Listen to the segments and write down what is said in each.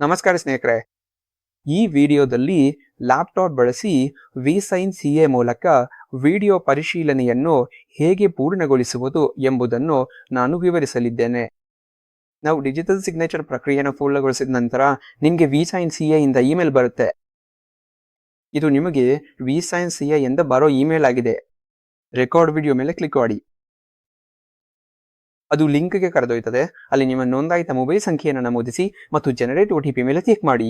ನಮಸ್ಕಾರ ಸ್ನೇಹಿತರೆ, ಈ ವಿಡಿಯೋದಲ್ಲಿ ಲ್ಯಾಪ್ಟಾಪ್ ಬಳಸಿ ವಿಸೈನ್ ಸಿಎ ಮೂಲಕ ವಿಡಿಯೋ ಪರಿಶೀಲನೆಯನ್ನು ಹೇಗೆ ಪೂರ್ಣಗೊಳಿಸುವುದು ಎಂಬುದನ್ನು ನಾನು ವಿವರಿಸಲಿದ್ದೇನೆ. ನಾವು ಡಿಜಿಟಲ್ ಸಿಗ್ನೇಚರ್ ಪ್ರಕ್ರಿಯೆಯನ್ನು ಪೂರ್ಣಗೊಳಿಸಿದ ನಂತರ ನಿಮಗೆ ವಿಸೈನ್ ಸಿಎ ಇಂದ ಇಮೇಲ್ ಬರುತ್ತೆ. ಇದು ನಿಮಗೆ ವಿಸೈನ್ ಸಿಎ ಎಂದು ಬರೋ ಇಮೇಲ್ ಆಗಿದೆ. ರೆಕಾರ್ಡ್ ವಿಡಿಯೋ ಮೇಲೆ ಕ್ಲಿಕ್ ಮಾಡಿ. ಅದು ಲಿಂಕ್ಗೆ ಕರೆದೊಯ್ತದೆ. ಅಲ್ಲಿ ನಿಮ್ಮ ನೋಂದಾಯಿತ ಮೊಬೈಲ್ ಸಂಖ್ಯೆಯನ್ನು ನಮೂದಿಸಿ ಮತ್ತು ಜನರೇಟ್ OTP ಮೇಲೆ ಕ್ಲಿಕ್ ಮಾಡಿ.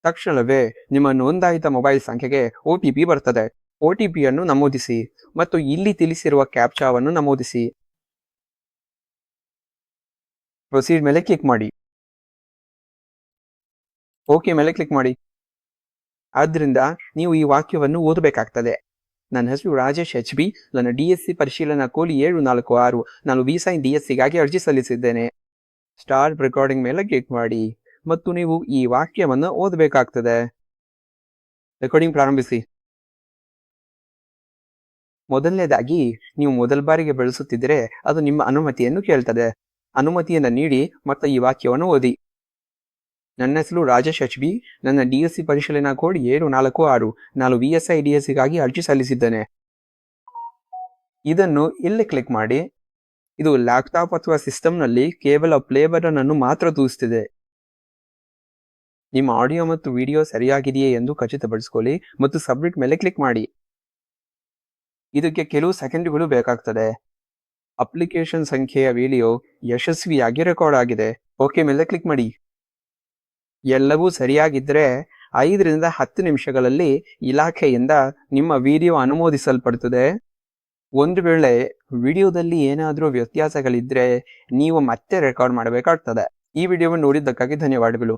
ತಕ್ಷಣವೇ ನಿಮ್ಮ ನೋಂದಾಯಿತ ಮೊಬೈಲ್ ಸಂಖ್ಯೆಗೆ OTP ಬರ್ತದೆ. OTPಯನ್ನು ನಮೂದಿಸಿ ಮತ್ತು ಇಲ್ಲಿ ತಿಳಿಸಿರುವ ಕ್ಯಾಪ್ಚಾವನ್ನು ನಮೂದಿಸಿ. ಪ್ರೊಸೀಡ್ ಮೇಲೆ ಕ್ಲಿಕ್ ಮಾಡಿ. ಓಕೆ ಮೇಲೆ ಕ್ಲಿಕ್ ಮಾಡಿ. ಆದ್ದರಿಂದ ನೀವು ಈ ವಾಕ್ಯವನ್ನು ಓದಬೇಕಾಗ್ತದೆ. ನನ್ನ ಹೆಸರು ರಾಜೇಶ್ HB. ನನ್ನ DSC ಪರಿಶೀಲನಾ ಕೋಡ್ 746. ನಾನು ವಿಸೈನ್ DSCಗಾಗಿ ಅರ್ಜಿ ಸಲ್ಲಿಸಿದ್ದೇನೆ. ಸ್ಟಾರ್ಟ್ ರೆಕಾರ್ಡಿಂಗ್ ಮೇಲೆ ಕ್ಲಿಕ್ ಮಾಡಿ ಮತ್ತು ನೀವು ಈ ವಾಕ್ಯವನ್ನು ಓದಬೇಕಾಗ್ತದೆ. ರೆಕಾರ್ಡಿಂಗ್ ಪ್ರಾರಂಭಿಸಿ. ಮೊದಲನೇದಾಗಿ, ನೀವು ಮೊದಲ ಬಾರಿಗೆ ಬಳಸುತ್ತಿದ್ದರೆ ಅದು ನಿಮ್ಮ ಅನುಮತಿಯನ್ನು ಕೇಳ್ತದೆ. ಅನುಮತಿಯನ್ನು ನೀಡಿ ಮತ್ತು ಈ ವಾಕ್ಯವನ್ನು ಓದಿ. ನನ್ನ ಹೆಸರು ರಾಜೇಶ್ HB. ನನ್ನ DSC ಪರಿಶೀಲನಾ ಕೋಡ್ 746. ನಾನು VSI DSCಗಾಗಿ ಅರ್ಜಿ ಸಲ್ಲಿಸಿದ್ದೇನೆ. ಇದನ್ನು ಇಲ್ಲಿ ಕ್ಲಿಕ್ ಮಾಡಿ. ಇದು ಲ್ಯಾಪ್ಟಾಪ್ ಅಥವಾ ಸಿಸ್ಟಮ್ನಲ್ಲಿ ಕೇವಲ ಪ್ಲೇ ಬಟನ್ ಅನ್ನು ಮಾತ್ರ ತೋರಿಸ್ತಿದೆ. ನಿಮ್ಮ ಆಡಿಯೋ ಮತ್ತು ವಿಡಿಯೋ ಸರಿಯಾಗಿದೆಯೇ ಎಂದು ಖಚಿತಪಡಿಸಿಕೊಳ್ಳಿ ಮತ್ತು ಸಬ್ಮಿಟ್ ಮೇಲೆ ಕ್ಲಿಕ್ ಮಾಡಿ. ಇದಕ್ಕೆ ಕೆಲವು ಸೆಕೆಂಡ್ಗಳು ಬೇಕಾಗ್ತದೆ. ಅಪ್ಲಿಕೇಶನ್ ಸಂಖ್ಯೆಯ ವಿಡಿಯೋ ಯಶಸ್ವಿಯಾಗಿ ರೆಕಾರ್ಡ್ ಆಗಿದೆ. ಓಕೆ ಮೇಲೆ ಕ್ಲಿಕ್ ಮಾಡಿ. ಎಲ್ಲವೂ ಸರಿಯಾಗಿದ್ದರೆ 5 ರಿಂದ 10 ನಿಮಿಷಗಳಲ್ಲಿ ಇಲಾಖೆಯಿಂದ ನಿಮ್ಮ ವಿಡಿಯೋ ಅನುಮೋದಿಸಲ್ಪಡುತ್ತದೆ. ಒಂದು ವೇಳೆ ವಿಡಿಯೋದಲ್ಲಿ ಏನಾದರೂ ವ್ಯತ್ಯಾಸಗಳಿದ್ರೆ ನೀವು ಮತ್ತೆ ರೆಕಾರ್ಡ್ ಮಾಡಬೇಕಾಗ್ತದೆ. ಈ ವಿಡಿಯೋವನ್ನು ನೋಡಿದ್ದಕ್ಕಾಗಿ ಧನ್ಯವಾದಗಳು.